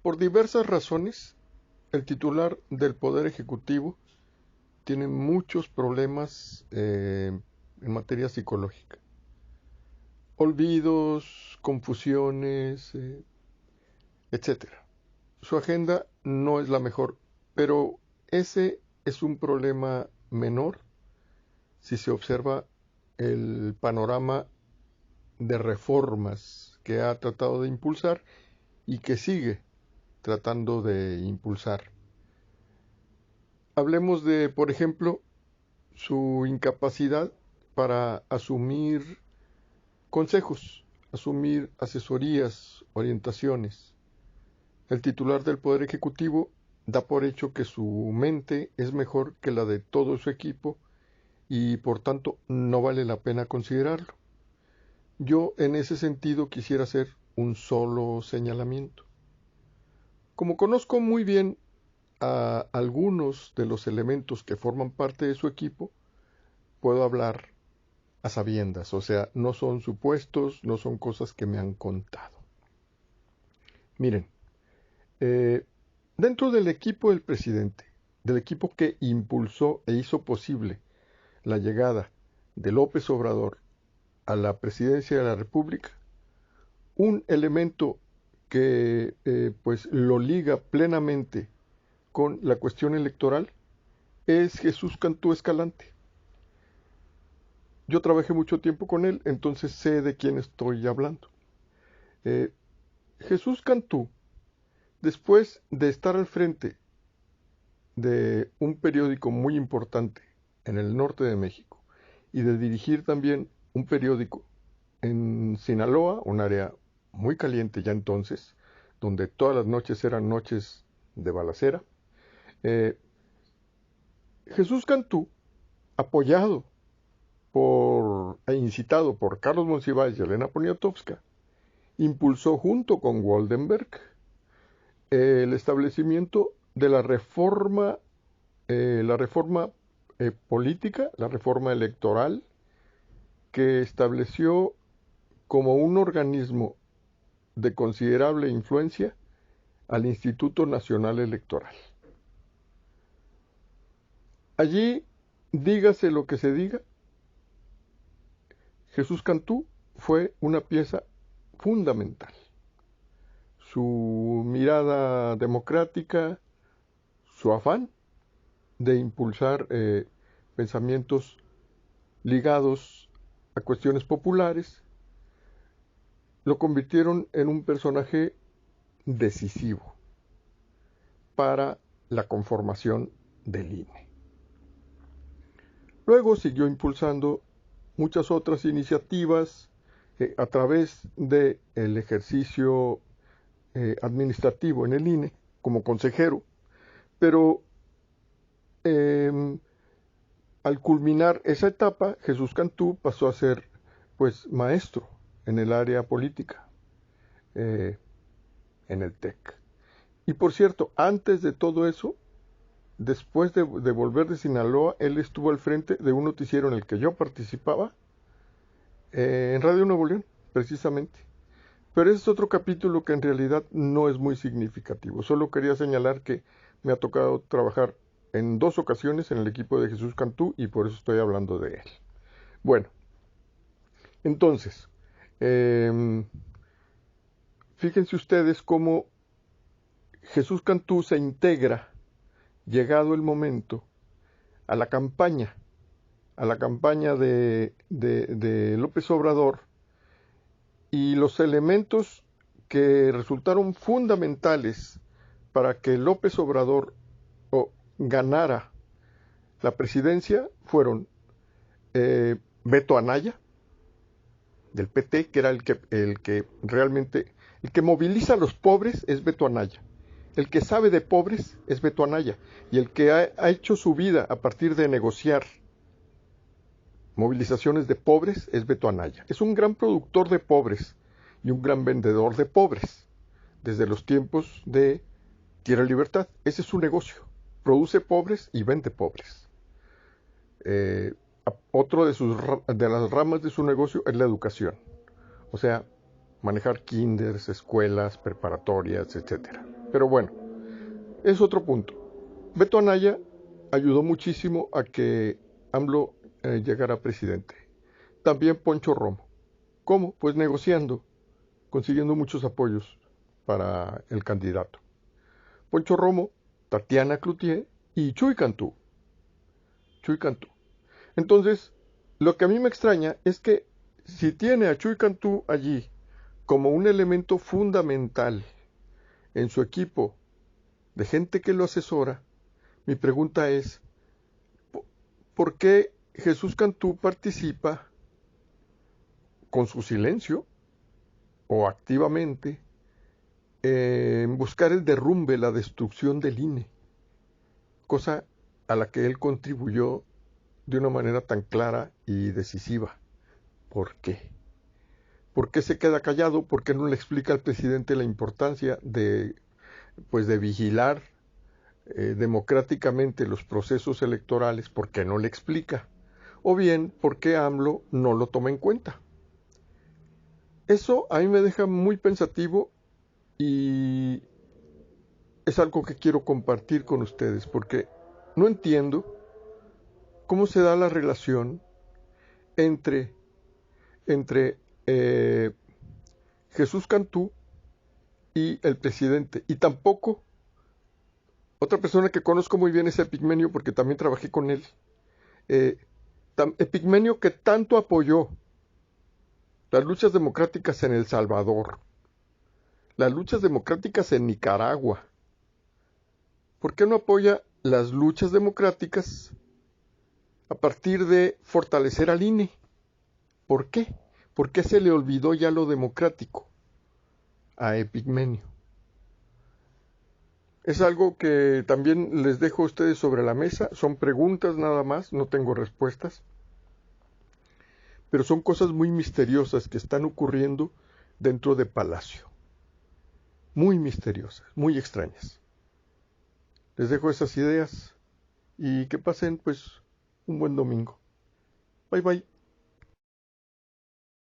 Por diversas razones, el titular del Poder Ejecutivo tiene muchos problemas en materia psicológica. Olvidos, confusiones, etcétera. Su agenda no es la mejor, pero ese es un problema menor si se observa el panorama de reformas que ha tratado de impulsar y que sigue tratando de impulsar. Hablemos de, por ejemplo, su incapacidad para asumir consejos, asumir asesorías, orientaciones. El titular del Poder Ejecutivo da por hecho que su mente es mejor que la de todo su equipo y por tanto no vale la pena considerarlo. Yo en ese sentido quisiera hacer un solo señalamiento. Como conozco muy bien a algunos de los elementos que forman parte de su equipo, puedo hablar a sabiendas, o sea, no son supuestos, no son cosas que me han contado. Miren, dentro del equipo del presidente, del equipo que impulsó e hizo posible la llegada de López Obrador a la presidencia de la República, un elemento que pues lo liga plenamente con la cuestión electoral es Jesús Cantú Escalante. Yo trabajé mucho tiempo con él, entonces sé de quién estoy hablando. Jesús Cantú, después de estar al frente de un periódico muy importante en el norte de México y de dirigir también un periódico en Sinaloa, un área muy caliente ya entonces, donde todas las noches eran noches de balacera, Jesús Cantú, apoyado e incitado por Carlos Monsiváis y Elena Poniatowska, impulsó junto con Waldenberg el establecimiento de la reforma política, la reforma electoral, que estableció como un organismo de considerable influencia al Instituto Nacional Electoral. Allí, dígase lo que se diga, Jesús Cantú fue una pieza fundamental. Su mirada democrática, su afán de impulsar pensamientos ligados a cuestiones populares, lo convirtieron en un personaje decisivo para la conformación del INE. Luego siguió impulsando muchas otras iniciativas a través del ejercicio administrativo en el INE como consejero, pero al culminar esa etapa, Jesús Cantú pasó a ser pues maestro en el área política, en el TEC. Y por cierto, antes de todo eso, después de volver de Sinaloa, él estuvo al frente de un noticiero en el que yo participaba, en Radio Nuevo León, precisamente. Pero ese es otro capítulo que en realidad no es muy significativo. Solo quería señalar que me ha tocado trabajar en 2 ocasiones en el equipo de Jesús Cantú y por eso estoy hablando de él. Bueno, entonces, fíjense ustedes cómo Jesús Cantú se integra, llegado el momento, a la campaña de López Obrador, y los elementos que resultaron fundamentales para que López Obrador ganara la presidencia fueron Beto Anaya, del PT, que era el que realmente, el que moviliza a los pobres es Beto Anaya. El que sabe de pobres es Beto Anaya. Y el que ha hecho su vida a partir de negociar movilizaciones de pobres es Beto Anaya. Es un gran productor de pobres y un gran vendedor de pobres desde los tiempos de Tierra Libertad. Ese es su negocio. Produce pobres y vende pobres. Otro de las ramas de su negocio es la educación. O sea, manejar kinders, escuelas, preparatorias, etc. Pero bueno, es otro punto. Beto Anaya ayudó muchísimo a que AMLO llegara a presidente. También Poncho Romo. ¿Cómo? Pues negociando, consiguiendo muchos apoyos para el candidato. Poncho Romo, Tatiana Cloutier y Chuy Cantú. Chuy Cantú. Entonces, lo que a mí me extraña es que si tiene a Chuy Cantú allí como un elemento fundamental en su equipo de gente que lo asesora, mi pregunta es, ¿por qué Jesús Cantú participa con su silencio o activamente en buscar el derrumbe, la destrucción del INE? Cosa a la que él contribuyó de una manera tan clara y decisiva. ¿Por qué? ¿Por qué se queda callado? ¿Por qué no le explica al presidente la importancia de, pues, de vigilar democráticamente los procesos electorales? ¿Por qué no le explica? O bien, ¿por qué AMLO no lo toma en cuenta? Eso a mí me deja muy pensativo y es algo que quiero compartir con ustedes porque no entiendo cómo se da la relación entre, entre Jesús Cantú y el presidente. Y tampoco, otra persona que conozco muy bien es Epigmenio porque también trabajé con él. Epigmenio que tanto apoyó las luchas democráticas en El Salvador, las luchas democráticas en Nicaragua. ¿Por qué no apoya las luchas democráticas a partir de fortalecer al INE? ¿Por qué? ¿Por qué se le olvidó ya lo democrático a Epigmenio? Es algo que también les dejo a ustedes sobre la mesa. Son preguntas nada más, no tengo respuestas. Pero son cosas muy misteriosas que están ocurriendo dentro de Palacio. Muy misteriosas, muy extrañas. Les dejo esas ideas y que pasen pues un buen domingo. Bye bye.